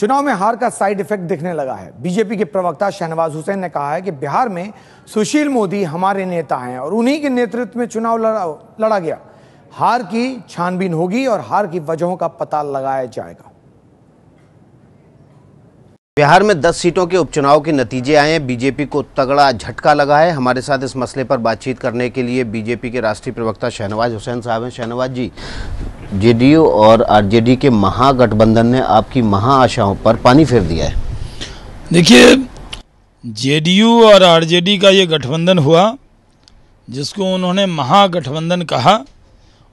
चुनाव में हार का साइड इफेक्ट दिखने लगा है। बीजेपी के प्रवक्ता शहनवाज हुसैन ने कहा है कि बिहार में सुशील मोदी हमारे नेता हैं और उन्हीं के नेतृत्व में चुनाव लड़ा गया। हार की छानबीन होगी और हार की वजहों का पता लगाया जाएगा। बिहार में 10 सीटों के उपचुनाव के नतीजे आए हैं। बीजेपी को तगड़ा झटका लगा है। हमारे साथ इस मसले पर बातचीत करने के लिए बीजेपी के राष्ट्रीय प्रवक्ता शहनवाज हुसैन साहब हैं। शहनवाज जी, जेडीयू और आरजेडी के महागठबंधन ने आपकी महाआशाओं पर पानी फेर दिया है। देखिए, जेडीयू और आरजेडी का ये गठबंधन हुआ जिसको उन्होंने महागठबंधन कहा,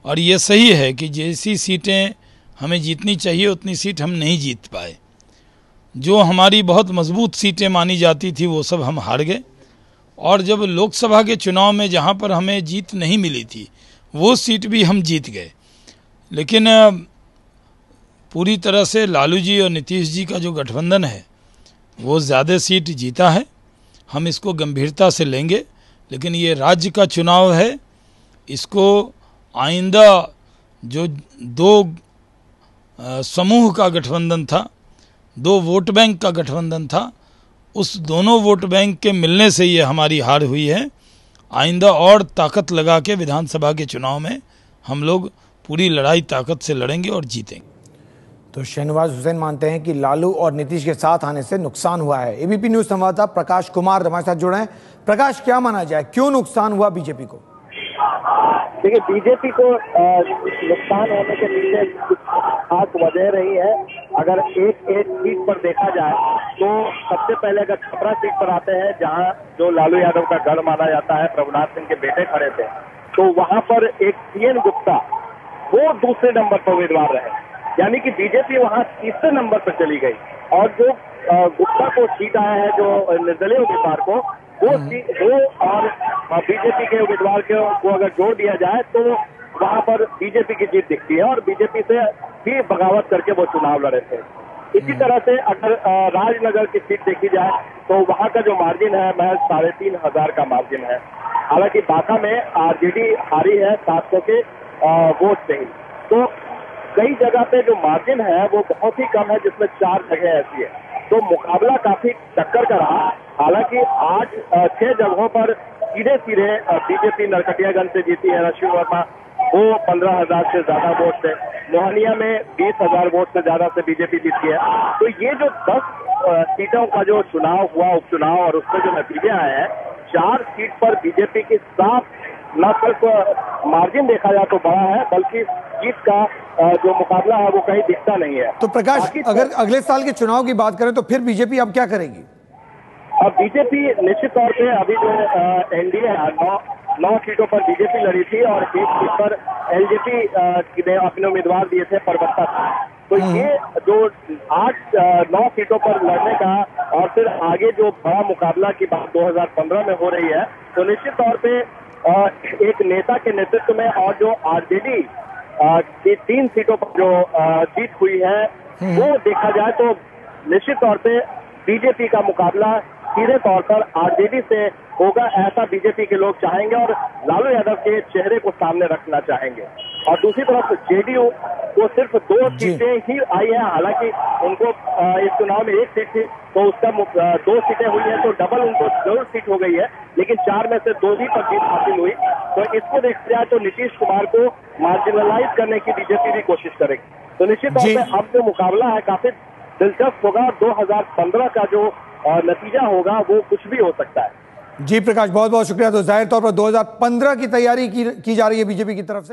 और ये सही है कि जैसी सीटें हमें जीतनी चाहिए उतनी सीट हम नहीं जीत पाए। जो हमारी बहुत मजबूत सीटें मानी जाती थी वो सब हम हार गए, और जब लोकसभा के चुनाव में जहाँ पर हमें जीत नहीं मिली थी वो सीट भी हम जीत गए। लेकिन पूरी तरह से लालू जी और नीतीश जी का जो गठबंधन है वो ज़्यादा सीट जीता है। हम इसको गंभीरता से लेंगे, लेकिन ये राज्य का चुनाव है, इसको आइंदा जो दो समूह का गठबंधन था, दो वोट बैंक का गठबंधन था, उस दोनों वोट बैंक के मिलने से ये हमारी हार हुई है। आइंदा और ताकत लगा के विधानसभा के चुनाव में हम लोग पूरी लड़ाई ताकत से लड़ेंगे और जीतेंगे। तो शहनवाज हुसैन मानते हैं कि लालू और नीतीश के साथ आने से नुकसान हुआ है। एबीपी न्यूज संवाददाता प्रकाश कुमार हमारे साथ जुड़े हैं। प्रकाश, क्या माना जाए, क्यों नुकसान हुआ बीजेपी को? देखिए, बीजेपी को नुकसान होने के पीछे कुछ खास वजह रही है। अगर एक सीट पर देखा जाए तो सबसे पहले अगर छपरा सीट पर आते हैं, जहां जो लालू यादव का गढ़ माना जाता है, प्रभुनाथ सिंह के बेटे खड़े थे, तो वहां पर एक सीएन गुप्ता वो दूसरे नंबर पर उम्मीदवार रहे, यानी कि बीजेपी वहां तीसरे नंबर पर चली गई। और जो गुप्ता को सीट आया है, जो निर्दलीय उम्मीदवार को, वो और बीजेपी के उम्मीदवार को अगर जोड़ दिया जाए तो वहां पर बीजेपी की जीत दिखती है, और बीजेपी से भी बगावत करके वो चुनाव लड़े थे। इसी तरह से अगर राजनगर की सीट देखी जाए तो वहां का जो मार्जिन है महज 3,500 का मार्जिन है। हालांकि बांका में आरजेडी हारी है 700 के वोट से ही। तो कई जगह पे जो मार्जिन है वो बहुत ही कम है, जिसमें 4 जगह ऐसी है। तो मुकाबला काफी टक्कर का रहा। हालांकि आज 6 जगहों पर सीधे बीजेपी नरकटियागंज से जीती है रश्मि वर्मा, वो 15,000 से ज्यादा वोट से। मोहनिया में 20,000 वोट से ज्यादा से बीजेपी जीती है। तो ये जो 10 सीटों का जो चुनाव हुआ, उपचुनाव, और उसमें जो नतीजे आए हैं, 4 सीट पर बीजेपी की साफ न सिर्फ मार्जिन देखा जाए तो बड़ा है, बल्कि जीत का जो मुकाबला है वो कहीं दिखता नहीं है। तो प्रकाश, अगर अगले साल के चुनाव की बात करें तो फिर बीजेपी अब क्या करेगी? अब बीजेपी निश्चित तौर पे अभी जो एनडीए है, 9 सीटों पर बीजेपी लड़ी थी और 1 सीट पर एलजेपी ने अपने उम्मीदवार दिए थे, परबत्ता था। तो ये जो 9 सीटों पर लड़ने का और फिर आगे जो बड़ा मुकाबला की बात 2015 में हो रही है, तो निश्चित तौर पे एक नेता के नेतृत्व में, और जो आरजेडी की 3 सीटों पर जो जीत हुई है, वो देखा जाए तो निश्चित तौर पे बीजेपी का मुकाबला सीधे तौर पर आरजेडी से होगा, ऐसा बीजेपी के लोग चाहेंगे और लालू यादव के चेहरे को सामने रखना चाहेंगे। और दूसरी तरफ जेडीयू को सिर्फ 2 सीटें ही आई है। हालांकि उनको इस चुनाव में 1 सीट थी, तो उसका 2 सीटें हुई है, तो डबल उनको जरूर सीट हो गई है, लेकिन 4 में से 2 ही पर जीत हासिल हुई। तो इसको देखा जाए तो नीतीश कुमार को मार्जिनलाइज करने की बीजेपी भी कोशिश करेगी। तो निश्चित तौर पर अब जो मुकाबला है काफी दिलचस्प होगा। 2015 का जो नतीजा होगा वो कुछ भी हो सकता है। जी प्रकाश, बहुत बहुत शुक्रिया। तो जाहिर तौर पर 2015 की तैयारी की जा रही है बीजेपी की तरफ से।